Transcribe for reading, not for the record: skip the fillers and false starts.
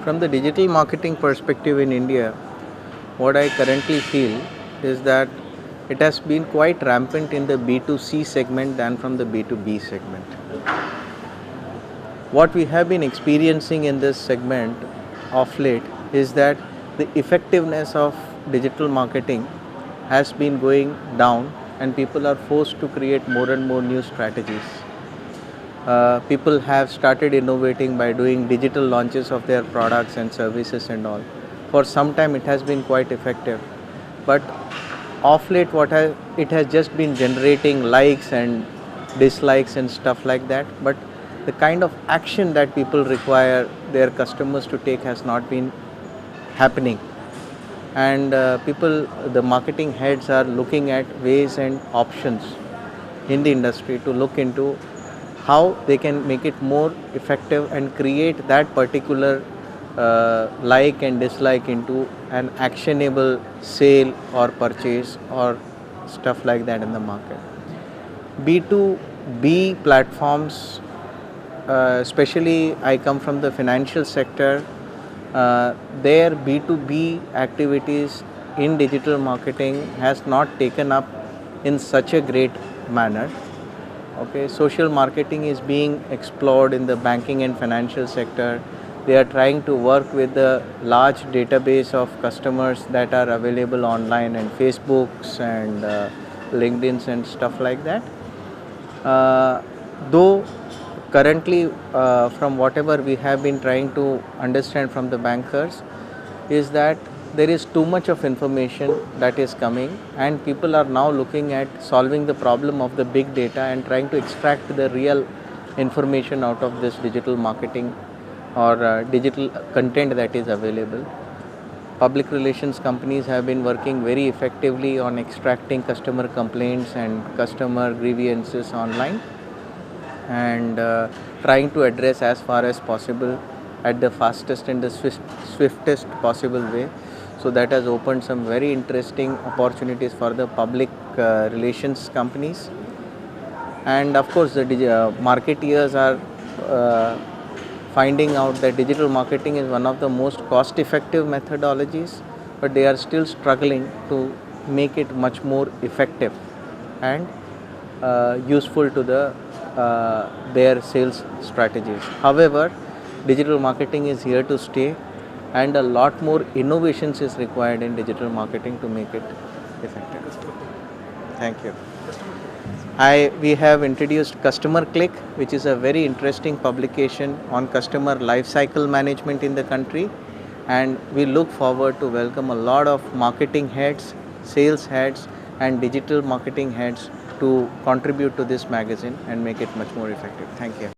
From the digital marketing perspective in India, what I currently feel is that it has been quite rampant in the B2C segment than from the B2B segment. What we have been experiencing in this segment of late is that the effectiveness of digital marketing has been going down and people are forced to create more and more new strategies. People have started innovating by doing digital launches of their products and services and all. For some time it has been quite effective, but of late it has just been generating likes and dislikes and stuff like that, but the kind of action that people require their customers to take has not been happening. And the marketing heads are looking at ways and options in the industry to look into how they can make it more effective and create that particular like and dislike into an actionable sale or purchase or stuff like that in the market. B2B platforms, especially I come from the financial sector, their B2B activities in digital marketing has not taken up in such a great manner. Okay, social marketing is being explored in the banking and financial sector. They are trying to work with the large database of customers that are available online and Facebooks and LinkedIn's and stuff like that. Though currently from whatever we have been trying to understand from the bankers is that there is too much of information that is coming and people are now looking at solving the problem of the big data and trying to extract the real information out of this digital marketing or digital content that is available. Public relations companies have been working very effectively on extracting customer complaints and customer grievances online and trying to address as far as possible at the fastest and the swiftest possible way. So that has opened some very interesting opportunities for the public relations companies. And of course the marketeers are finding out that digital marketing is one of the most cost effective methodologies, but they are still struggling to make it much more effective and useful to their sales strategies. However, digital marketing is here to stay and a lot more innovations is required in digital marketing to make it effective. Thank you. We have introduced Customer Click, which is a very interesting publication on customer lifecycle management in the country, and we look forward to welcome a lot of marketing heads, sales heads and digital marketing heads to contribute to this magazine and make it much more effective. Thank you.